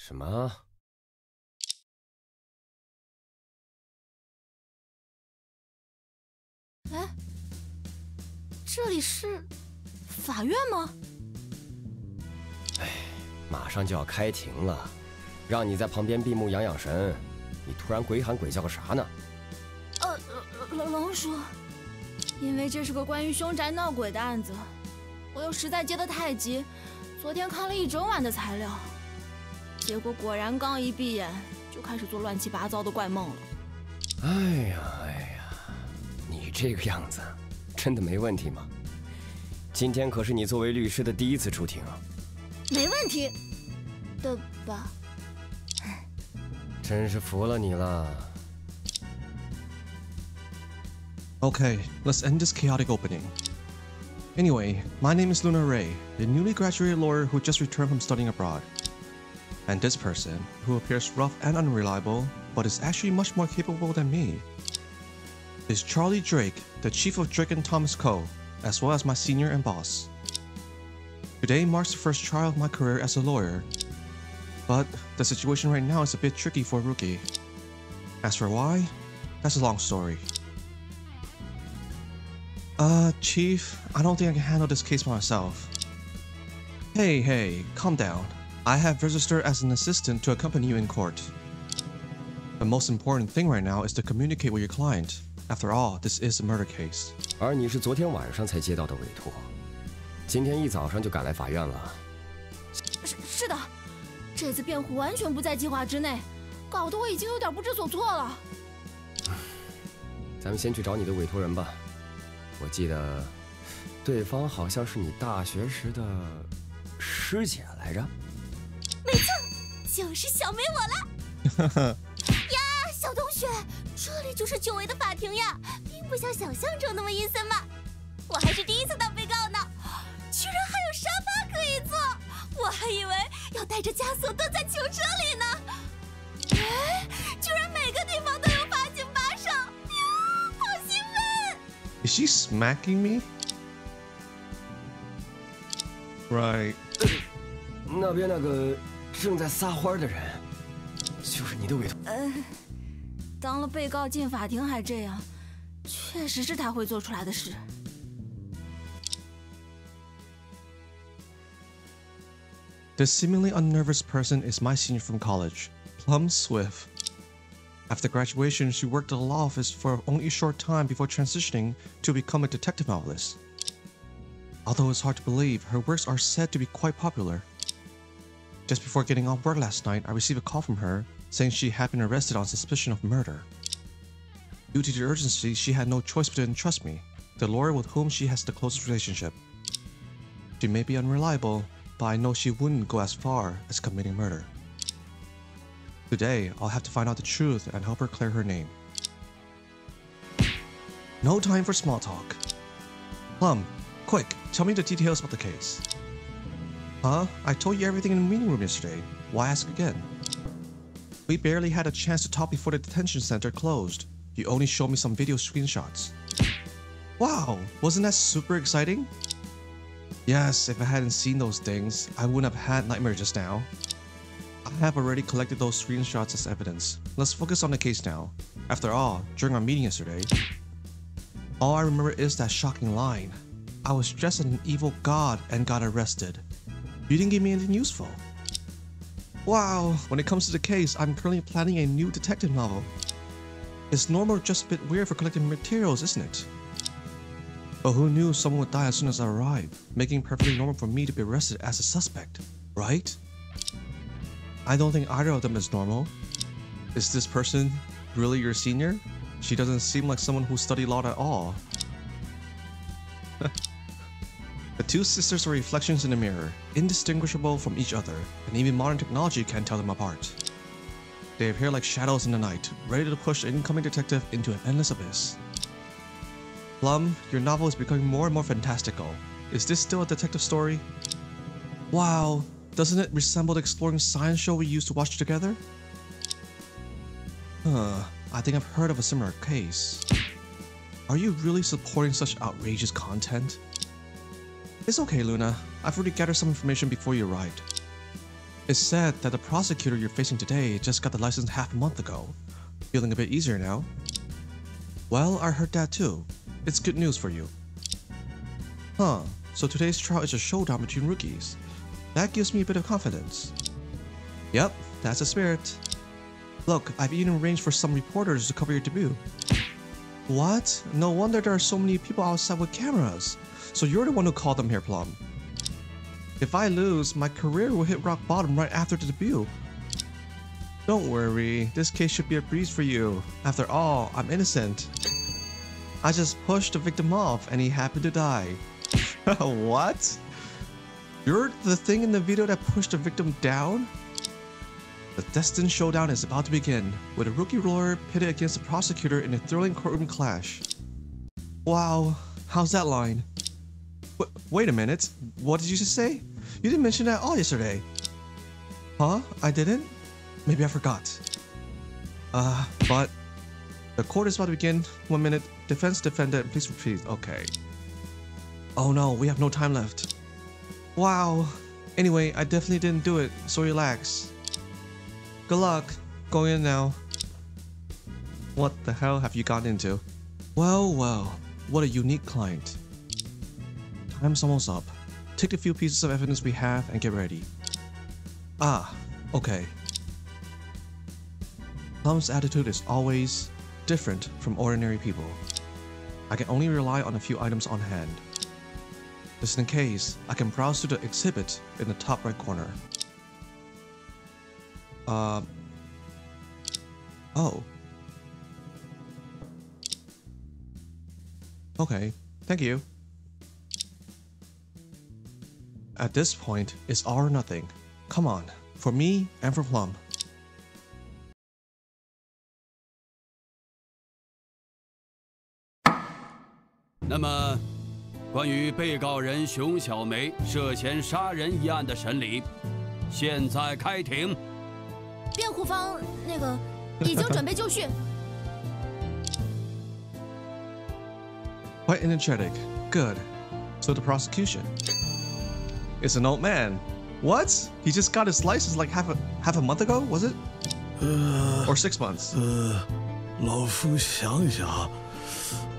什么？哎，这里是法院吗？哎，马上就要开庭了，让你在旁边闭目养养神，你突然鬼喊鬼叫个啥呢？龙叔，因为这是个关于凶宅闹鬼的案子，我又实在接得太急，昨天看了一整晚的材料，结果果然刚一闭眼就开始做乱七八糟的怪梦了。哎呀，你这个样子，真的没问题吗？今天可是你作为律师的第一次出庭啊。没问题的吧？真是服了你了。 Okay, let's end this chaotic opening. Anyway, my name is Luna Ray, the newly graduated lawyer who just returned from studying abroad. And this person, who appears rough and unreliable, but is actually much more capable than me, is Charlie Drake, the chief of Drake & Thomas Co., as well as my senior and boss. Today marks the first trial of my career as a lawyer, but the situation right now is a bit tricky for a rookie. As for why, that's a long story. Chief, I don't think I can handle this case myself. Hey, calm down. I have registered as an assistant to accompany you in court. The most important thing right now is to communicate with your client. After all, this is a murder case. 而你是昨天晚上才接到的委托，今天一早上就赶来法院了。是的，这次辩护完全不在计划之内，搞得我已经有点不知所措了。咱们先去找你的委托人吧。 我记得，对方好像是你大学时的师姐来着。没错，就是小梅我了。呀，小同学，这里就是久违的法庭呀，并不像想象中那么阴森嘛。我还是第一次当被告呢，居然还有沙发可以坐，我还以为要带着枷锁蹲在囚车里呢。哎，居然每个地方都有法警把守，哟，好兴奋！ Is she smacking me? Right. 那边那个正在撒欢的人，就是你的委托。当了被告进法庭还这样，确实是他会做出来的事。 This seemingly unnervous person is my senior from college, Plum Swift. After graduation, she worked at a law office for only a short time before transitioning to become a detective novelist. Although it's hard to believe, her works are said to be quite popular. Just before getting off work last night, I received a call from her saying she had been arrested on suspicion of murder. Due to the urgency, she had no choice but to entrust me, the lawyer with whom she has the closest relationship. She may be unreliable, but I know she wouldn't go as far as committing murder. Today, I'll have to find out the truth and help her clear her name. No time for small talk. Plum, quick, tell me the details about the case. Huh? I told you everything in the meeting room yesterday. Why ask again? We barely had a chance to talk before the detention center closed. You only showed me some video screenshots. Wow, wasn't that super exciting? Yes, if I hadn't seen those things, I wouldn't have had nightmares just now. I have already collected those screenshots as evidence. Let's focus on the case now. After all, during our meeting yesterday, all I remember is that shocking line. I was dressed as an evil god and got arrested. You didn't give me anything useful. Wow, when it comes to the case, I'm currently planning a new detective novel. It's normal, just a bit weird for collecting materials, isn't it? But who knew someone would die as soon as I arrived, making it perfectly normal for me to be arrested as a suspect, right? I don't think either of them is normal. Is this person really your senior? She doesn't seem like someone who studied law at all. The two sisters are reflections in a mirror, indistinguishable from each other, and even modern technology can't tell them apart. They appear like shadows in the night, ready to push an incoming detective into an endless abyss. Plum, your novel is becoming more and more fantastical. Is this still a detective story? Wow, doesn't it resemble the exploring science show we used to watch together? I think I've heard of a similar case. Are you really supporting such outrageous content? It's okay, Luna. I've already gathered some information before you arrived. It's said that the prosecutor you're facing today just got the license half a month ago. Feeling a bit easier now? Well, I heard that too. It's good news for you. Huh, so today's trial is a showdown between rookies. That gives me a bit of confidence. Yep, that's the spirit. Look, I've even arranged for some reporters to cover your debut. What? No wonder there are so many people outside with cameras. So you're the one who called them here, Plum. If I lose, my career will hit rock bottom right after the debut. Don't worry, this case should be a breeze for you. After all, I'm innocent. I just pushed the victim off and he happened to die. What? You're the thing in the video that pushed the victim down? The destined showdown is about to begin, with a rookie lawyer pitted against the prosecutor in a thrilling courtroom clash. Wow, how's that line? Wait a minute, what did you just say? You didn't mention that at all yesterday. Huh? I didn't? Maybe I forgot. But the court is about to begin. 1 minute. Defense defendant, please repeat. Okay. Oh no, we have no time left. Wow. Anyway, I definitely didn't do it, so relax. Good luck. Going in now. What the hell have you gotten into? Well, what a unique client. Time's almost up. Take the few pieces of evidence we have and get ready. Ah, okay. Plum's attitude is always different from ordinary people. I can only rely on a few items on hand. Just in case, I can browse to the exhibit in the top right corner. Oh. Okay, thank you. At this point, it's all or nothing. Come on, for me and for Plum. 那么，关于被告人熊小梅涉嫌杀人一案的审理，现在开庭。辩护方那个已经准备就绪。Quite energetic. Good. So the prosecution. It's an old man. What? He just got his license like half a month ago, was it? Or 6 months? 老夫想想，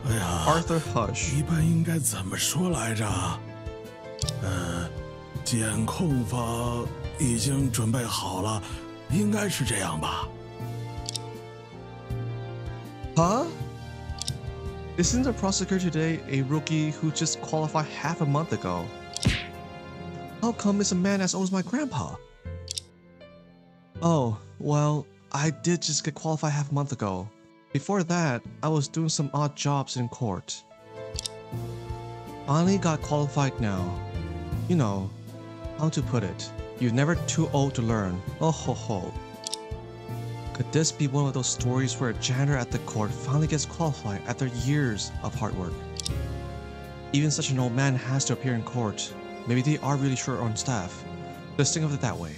哎呀 Arthur Hush. 一般应该怎么说来着？检控方已经准备好了，应该是这样吧？ Huh? Isn't the prosecutor today a rookie who just qualified half a month ago? How come it's a man as old as my grandpa? Oh, well, I did just get qualified half a month ago. Before that, I was doing some odd jobs in court. Finally got qualified now. You know, how to put it, you're never too old to learn. Oh ho ho. Could this be one of those stories where a janitor at the court finally gets qualified after years of hard work? Even such an old man has to appear in court. Maybe they are really short on staff. Let's think of it that way.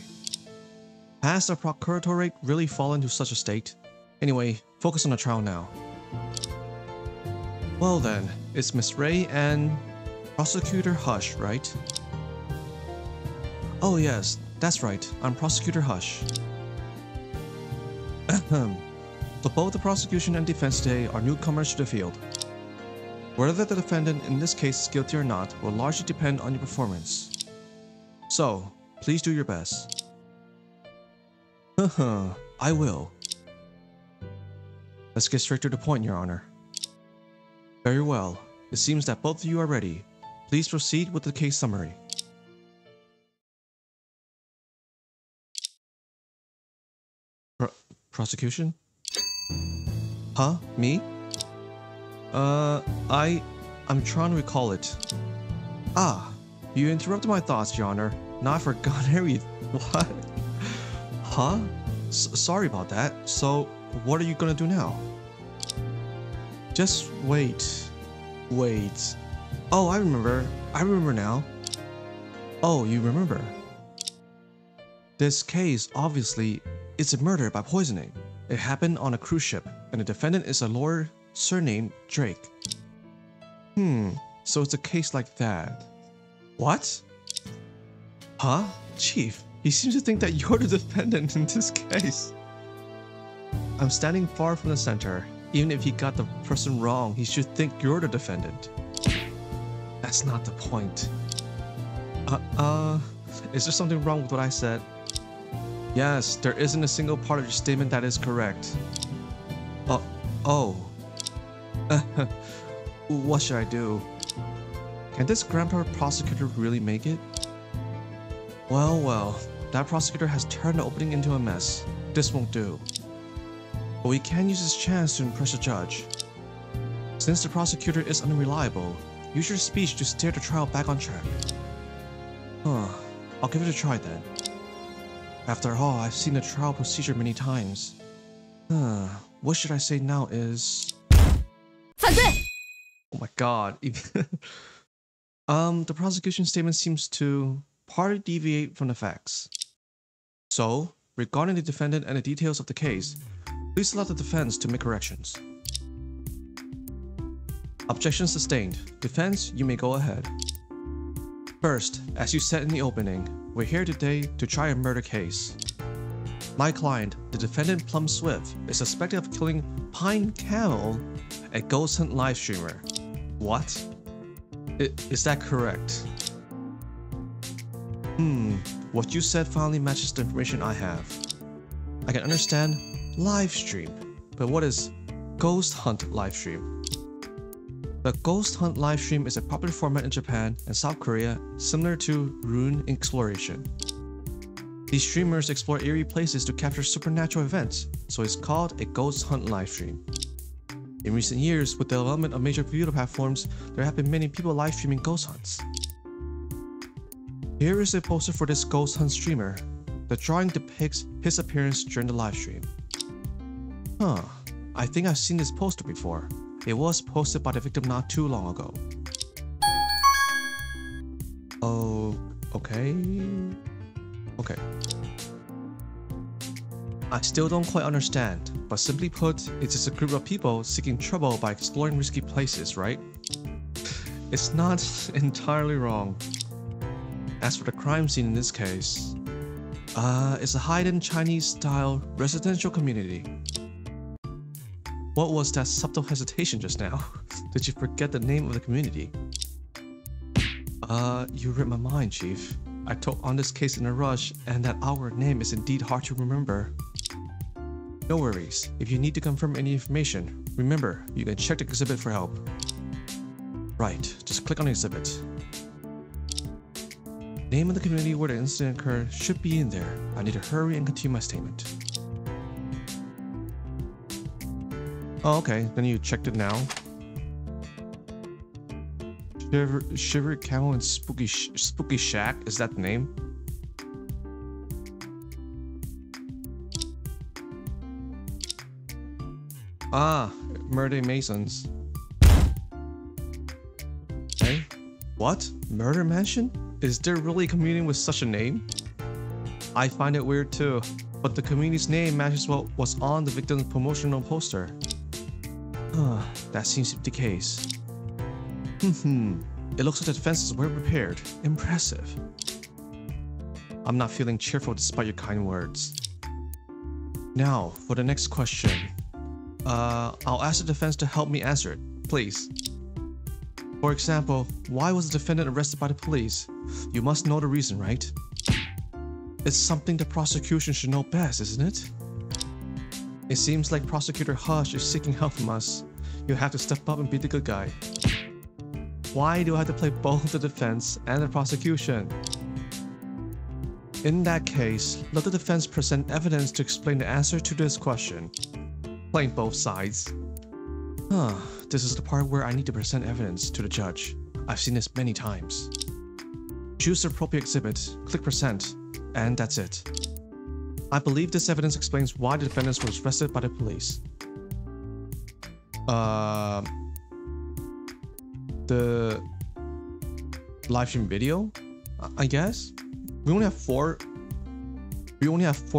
Has the procuratorate really fallen to such a state? Anyway, focus on the trial now. Well then, it's Miss Ray and Prosecutor Hush, right? Oh yes, that's right, I'm Prosecutor Hush. So both the prosecution and defense today are newcomers to the field. Whether the defendant in this case is guilty or not will largely depend on your performance. So, please do your best. I will. Let's get straight to the point, Your Honor. Very well. It seems that both of you are ready. Please proceed with the case summary. Prosecution? Huh? Me? I'm trying to recall it. Ah, you interrupted my thoughts, Your Honor. Now I forgot everything. What? Huh? Sorry about that. So, what are you gonna do now? Just wait. Wait. Oh, I remember. I remember now. Oh, you remember. This case, obviously, it's a murder by poisoning. It happened on a cruise ship, and the defendant is a lawyer surnamed Drake. So it's a case like that. What? Huh? Chief, He seems to think that you're the defendant in this case. I'm standing far from the center. Even if he got the person wrong, he should think you're the defendant. That's not the point. Is there something wrong with what I said? Yes, there isn't a single part of your statement that is correct. Oh. What should I do? Can this grandpa prosecutor really make it? Well, that prosecutor has turned the opening into a mess. This won't do. But we can use this chance to impress the judge. Since the prosecutor is unreliable, use your speech to steer the trial back on track. I'll give it a try then. After all, I've seen the trial procedure many times. What should I say now is... 反对! Oh my god. The prosecution statement seems to partly deviate from the facts. So, regarding the defendant and the details of the case, please allow the defense to make corrections. Objection sustained. Defense, you may go ahead. First, as you said in the opening, we're here today to try a murder case. My client, the defendant Plum Swift, is suspected of killing Pine Camel, a ghost hunt live streamer. What? Is that correct? What you said finally matches the information I have. I can understand live stream, but what is ghost hunt live stream? The ghost hunt live stream is a popular format in Japan and South Korea, similar to rune exploration. These streamers explore eerie places to capture supernatural events, so it's called a ghost hunt live stream. In recent years, with the development of major video platforms, there have been many people live streaming ghost hunts. Here is a poster for this ghost hunt streamer. The drawing depicts his appearance during the live stream. I think I've seen this poster before. It was posted by the victim not too long ago. Oh, okay. I still don't quite understand, but simply put, it's just a group of people seeking trouble by exploring risky places, right? It's not entirely wrong. As for the crime scene in this case, it's a hidden Chinese-style residential community. What was that subtle hesitation just now? Did you forget the name of the community? You read my mind, Chief. I took on this case in a rush, and that our name is indeed hard to remember. No worries. If you need to confirm any information, remember, you can check the exhibit for help. Right, just click on the exhibit. Name of the community where the incident occurred should be in there. I need to hurry and continue my statement. Oh, okay, then you checked it now. Shiver Camel and Spooky Shack, is that the name? Ah, Murder Masons. Hey, what? Murder Mansion? Is there really a community with such a name? I find it weird too, but the community's name matches what was on the victim's promotional poster. That seems to be the case. It looks like the defenses were prepared. Impressive. I'm not feeling cheerful despite your kind words. Now, for the next question. I'll ask the defense to help me answer it, please. For example, why was the defendant arrested by the police? You must know the reason, right? It's something the prosecution should know best, isn't it? It seems like Prosecutor Hush is seeking help from us. You have to step up and be the good guy. Why do I have to play both the defense and the prosecution? In that case, let the defense present evidence to explain the answer to this question. Playing both sides. This is the part where I need to present evidence to the judge. I've seen this many times. Choose the appropriate exhibit, click present, and that's it. I believe this evidence explains why the defendant was arrested by the police. The live stream video, I guess. We only have four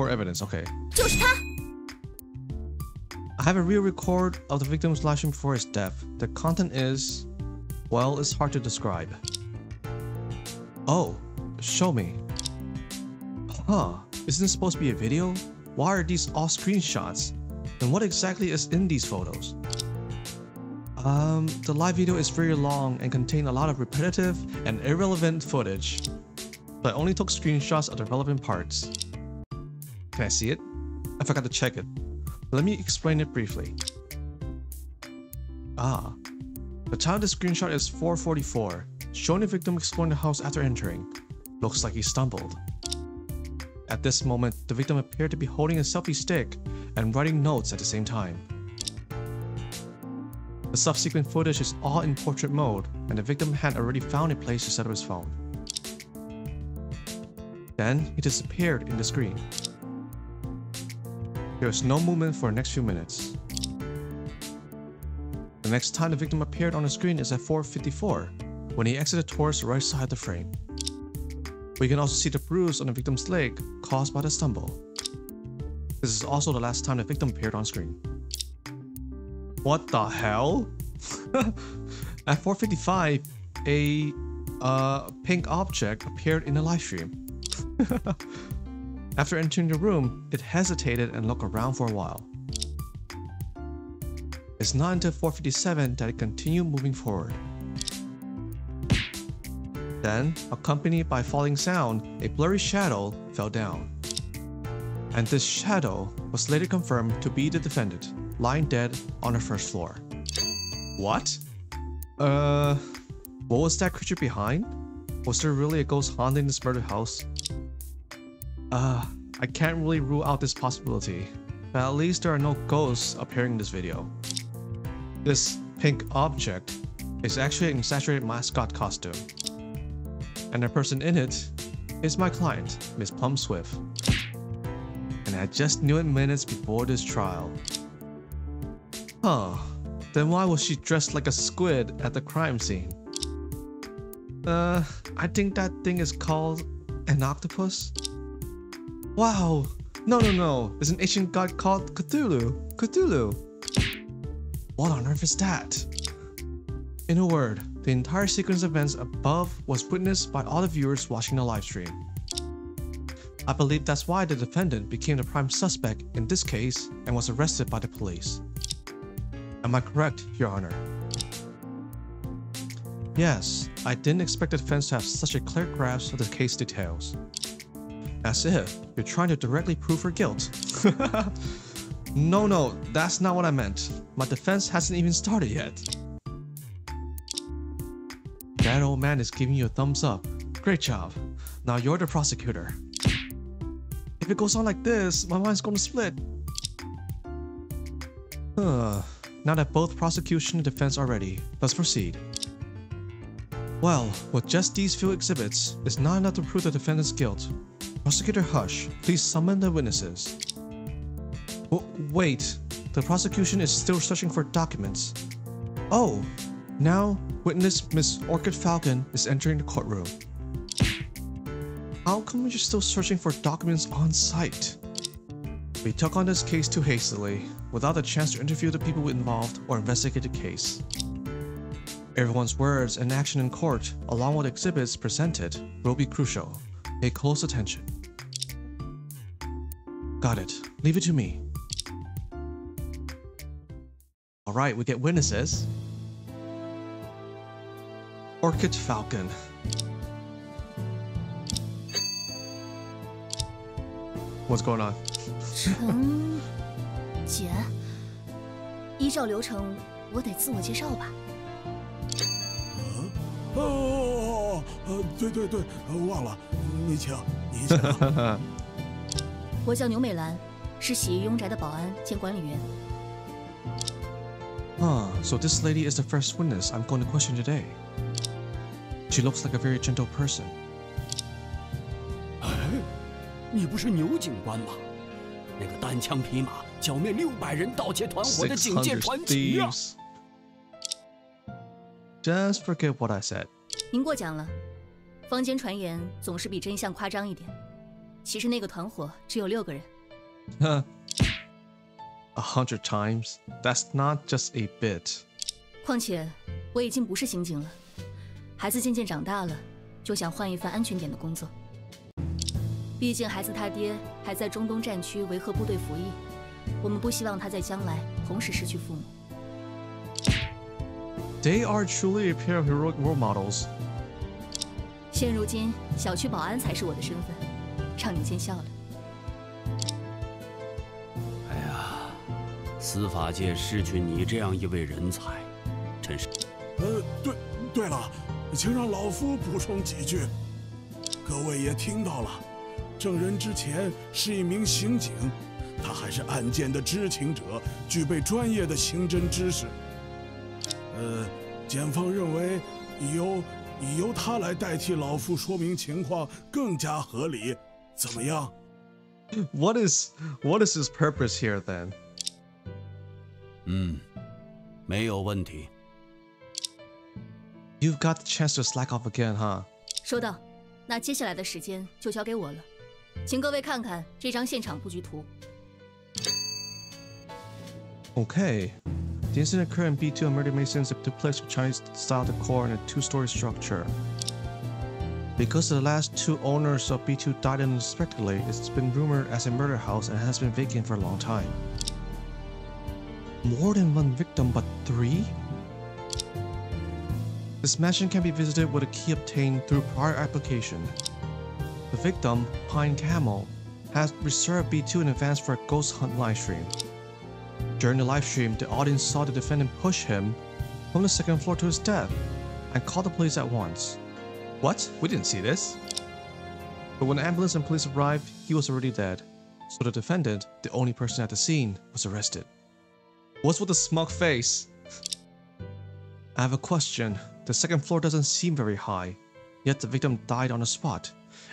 evidence. Okay. 就是他。 I have a real record of the victim's live stream before his death. The content is, well, it's hard to describe. Oh, show me. Huh, isn't it supposed to be a video? Why are these all screenshots? And what exactly is in these photos? The live video is very long and contained a lot of repetitive and irrelevant footage, but I only took screenshots of the relevant parts. Can I see it? I forgot to check it. Let me explain it briefly. The time of the screenshot is 4:44, showing the victim exploring the house after entering. Looks like he stumbled. At this moment, the victim appeared to be holding a selfie stick and writing notes at the same time. The subsequent footage is all in portrait mode, and the victim had already found a place to set up his phone. Then, he disappeared in the screen. There was no movement for the next few minutes. The next time the victim appeared on the screen is at 4:54, when he exited towards the right side of the frame. We can also see the bruise on the victim's leg caused by the stumble. This is also the last time the victim appeared on screen. What the hell? At 4:55, a pink object appeared in the live stream. After entering the room, it hesitated and looked around for a while. It's not until 4:57 that it continued moving forward. Then, accompanied by falling sound, a blurry shadow fell down. And this shadow was later confirmed to be the defendant, lying dead on the first floor. What? What was that creature behind? Was there really a ghost haunting this murdered house? I can't really rule out this possibility, but at least there are no ghosts appearing in this video. This pink object is actually an exaggerated mascot costume, and the person in it is my client, Miss Plum Swift. And I just knew it minutes before this trial. Huh, then why was she dressed like a squid at the crime scene? I think that thing is called an octopus? Wow, no, it's an ancient god called Cthulhu. What on earth is that? In a word, the entire sequence of events above was witnessed by all the viewers watching the livestream. I believe that's why the defendant became the prime suspect in this case and was arrested by the police. Am I correct, Your Honor? Yes, I didn't expect the defense to have such a clear grasp of the case details. As if you're trying to directly prove her guilt. No, that's not what I meant. My defense hasn't even started yet. That old man is giving you a thumbs up. Great job. Now you're the prosecutor. If it goes on like this, my mind's gonna split. Now that both prosecution and defense are ready, let's proceed. Well, with just these few exhibits, it's not enough to prove the defendant's guilt. Prosecutor Hush, please summon the witnesses. Wait, the prosecution is still searching for documents. Oh, now witness Miss Orchid Falcon is entering the courtroom. How come you're still searching for documents on site? We took on this case too hastily, without a chance to interview the people involved or investigate the case. Everyone's words and action in court, along with exhibits presented, will be crucial. Pay close attention. Got it. Leave it to me. Alright, we get witnesses. Orchid Falcon. What's going on? 陈姐，依照流程，我得自我介绍吧？对，忘了，你请。我叫牛美兰，是洗浴庸宅的保安兼管理员。So this lady is the first witness I'm going to question today. She looks like a very gentle person. 哎，你不是牛警官吗？那个单枪匹马剿灭600人盗窃团伙的警界传奇呀！ Just forget what I said. 您过奖了，坊间传言总是比真相夸张一点。其实那个团伙只有6个人。100 times. That's not just a bit. 况且我已经不是刑警了，孩子渐渐长大了，就想换一番安全点的工作。毕竟孩子他爹还在中东战区维和部队服役，我们不希望他在将来同时失去父母。They are truly a pair of heroic role models. 现如今，小区保安才是我的身份，让你见笑了。哎呀，司法界失去你这样一位人才，真是……对了，请让老夫补充几句。各位也听到了，证人之前是一名刑警，他还是案件的知情者，具备专业的刑侦知识。检方认为由他来代替老夫说明情况更加合理，怎么样？ What is his purpose here then? 没有问题。You've got the chance to slack off again, huh? 收到，那接下来的时间就交给我了，请各位看看这张现场布局图。Okay. The incident occurred in B2 and Murder Masons took place with Chinese-style decor in a two-story structure. Because the last two owners of B2 died unexpectedly, it's been rumored as a murder house and has been vacant for a long time. More than one victim, but 3? This mansion can be visited with a key obtained through prior application. The victim, Pine Camel, has reserved B2 in advance for a ghost hunt livestream. During the livestream, the audience saw the defendant push him from the second floor to his death and called the police at once. What? We didn't see this. But when the ambulance and police arrived, he was already dead. So the defendant, the only person at the scene, was arrested. What's with the smug face? I have a question. The second floor doesn't seem very high, yet the victim died on the spot.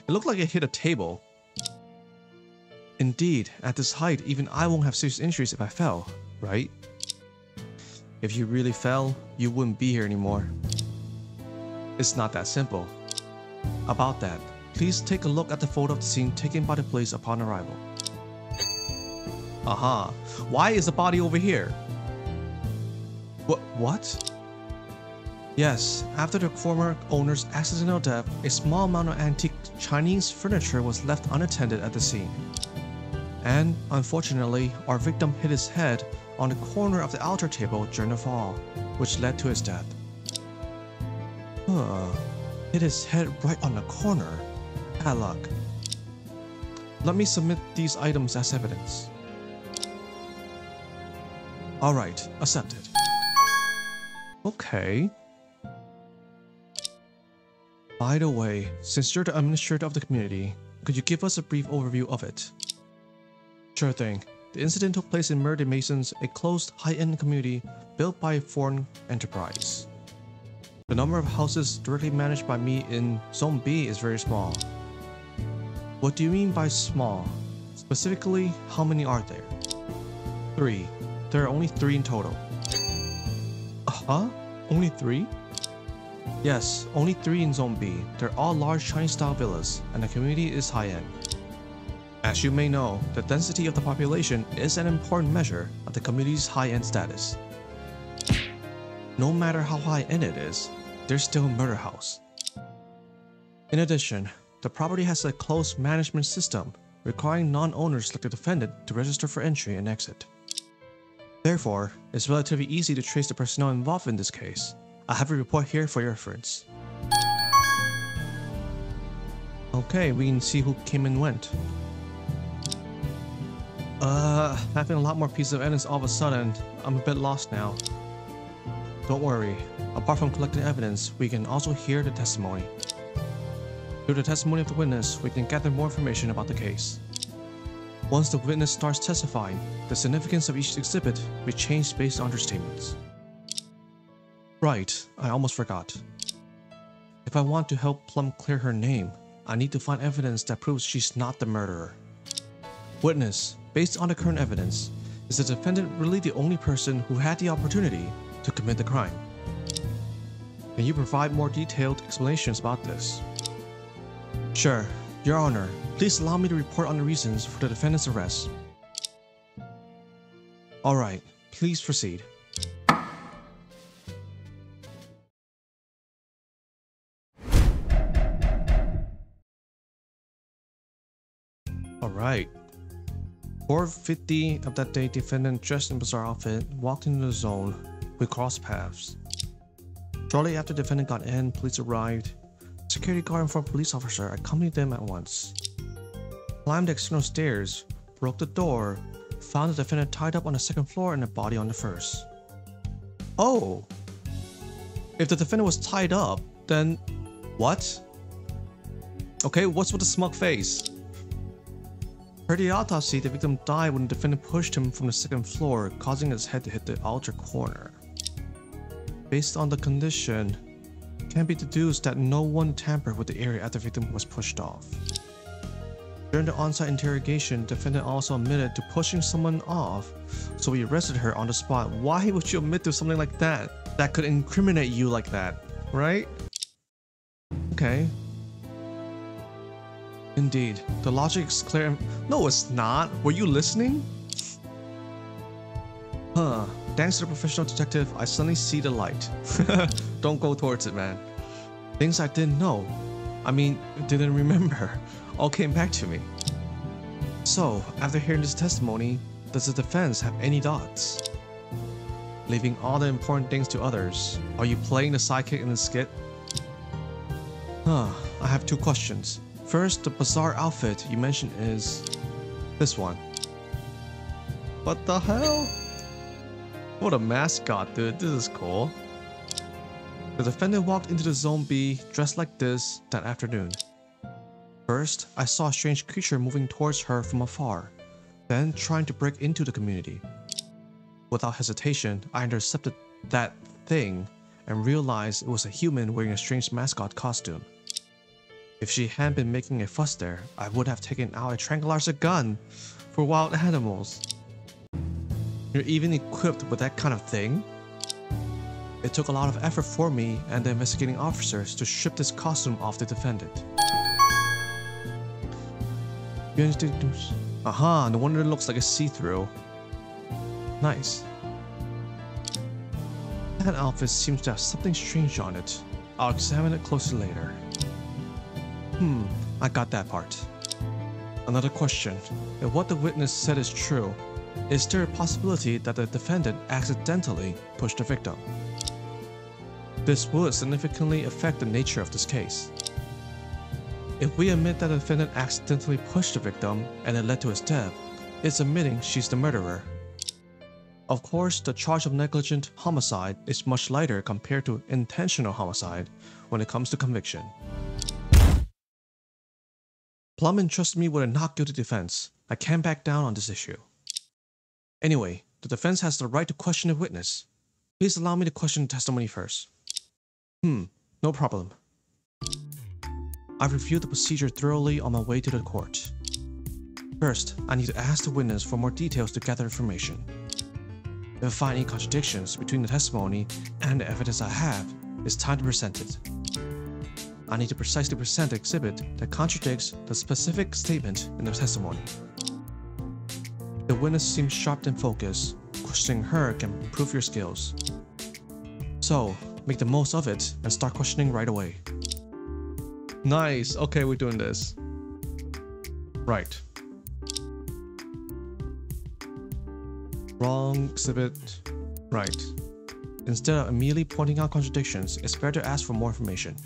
It looked like it hit a table. Indeed, at this height, even I won't have serious injuries if I fell, right? If you really fell, you wouldn't be here anymore. It's not that simple. About that, please take a look at the photo of the scene taken by the police upon arrival. Aha, why is the body over here? What? Yes, after the former owner's accidental death, a small amount of antique Chinese furniture was left unattended at the scene. And, unfortunately, our victim hit his head on the corner of the altar table during the fall, which led to his death. Hit his head right on the corner. Bad luck. Let me submit these items as evidence. Alright, accepted. Okay. By the way, since you're the administrator of the community, could you give us a brief overview of it? Sure thing. The incident took place in Murder Masons, a closed, high-end community built by a foreign enterprise. The number of houses directly managed by me in Zone B is very small. What do you mean by small? Specifically, how many are there? 3. There are only 3 in total. Only 3? Yes, only 3 in Zone B. They're all large Chinese-style villas, and the community is high-end. As you may know, the density of the population is an important measure of the community's high-end status. No matter how high-end it is, there's still a murder house. In addition, the property has a closed management system requiring non-owners like the defendant to register for entry and exit. Therefore, it's relatively easy to trace the personnel involved in this case. I have a report here for your reference. Okay, we can see who came and went. Having a lot more pieces of evidence all of a sudden, I'm a bit lost now. Don't worry, apart from collecting evidence, we can also hear the testimony. Through the testimony of the witness, we can gather more information about the case. Once the witness starts testifying, the significance of each exhibit will be changed based on their statements. Right, I almost forgot. If I want to help Plum clear her name, I need to find evidence that proves she's not the murderer. Witness, based on the current evidence, is the defendant really the only person who had the opportunity to commit the crime? Can you provide more detailed explanations about this? Sure, Your Honor, please allow me to report on the reasons for the defendant's arrest. Alright, please proceed. Alright. 4:50 of that day, defendant dressed in bizarre outfit walked into the zone. We crossed paths. Shortly after defendant got in, police arrived. Security guard and former police officer accompanied them at once. Climbed the external stairs, broke the door, found the defendant tied up on the second floor and the body on the first. Oh! If the defendant was tied up, then what? Okay, what's with the smug face? Per the autopsy, the victim died when the defendant pushed him from the second floor, causing his head to hit the outer corner. Based on the condition, it can be deduced that no one tampered with the area after the victim was pushed off. During the on-site interrogation, the defendant also admitted to pushing someone off, so we arrested her on the spot. Why would you admit to something like that? That could incriminate you like that, right? Okay. Indeed, the logic is clear. No, it's not. Were you listening? Huh. Thanks to the professional detective, I suddenly see the light. Don't go towards it, man. Things I didn't know. I mean, didn't remember. All came back to me. So, after hearing this testimony, does the defense have any doubts? Leaving all the important things to others, are you playing the sidekick in the skit? I have two questions. First, the bizarre outfit you mentioned is this one. What the hell? What a mascot, dude. This is cool. The defendant walked into the Zone B dressed like this that afternoon. First, I saw a strange creature moving towards her from afar, then trying to break into the community. Without hesitation, I intercepted that thing and realized it was a human wearing a strange mascot costume. If she hadn't been making a fuss there, I would have taken out a tranquilizer gun for wild animals. You're even equipped with that kind of thing? It took a lot of effort for me and the investigating officers to strip this costume off the defendant. Aha, no wonder it looks like a see-through. Nice. That outfit seems to have something strange on it. I'll examine it closer later. I got that part. Another question. If what the witness said is true, is there a possibility that the defendant accidentally pushed the victim? This would significantly affect the nature of this case. If we admit that the defendant accidentally pushed the victim and it led to his death, it's admitting she's the murderer. Of course, the charge of negligent homicide is much lighter compared to intentional homicide when it comes to conviction. Plum entrusted me with a not guilty defense. I can't back down on this issue. Anyway, the defense has the right to question the witness. Please allow me to question the testimony first. No problem. I've reviewed the procedure thoroughly on my way to the court. First, I need to ask the witness for more details to gather information. If I find any contradictions between the testimony and the evidence I have, it's time to present it. I need to precisely present the exhibit that contradicts the specific statement in the testimony. The witness seems sharp and focused. Questioning her can improve your skills. So, make the most of it and start questioning right away. Nice, okay, we're doing this. Right. Wrong exhibit. Right. Instead of immediately pointing out contradictions, it's better to ask for more information.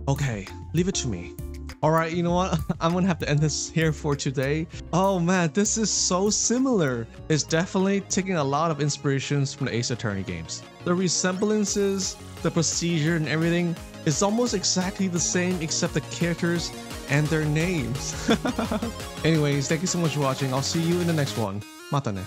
Okay, leave it to me. Alright, you know what? I'm gonna have to end this here for today. Oh man, this is so similar. It's definitely taking a lot of inspirations from the Ace Attorney games. The resemblances, the procedure and everything is almost exactly the same except the characters and their names. Anyways, thank you so much for watching. I'll see you in the next one. Mata ne.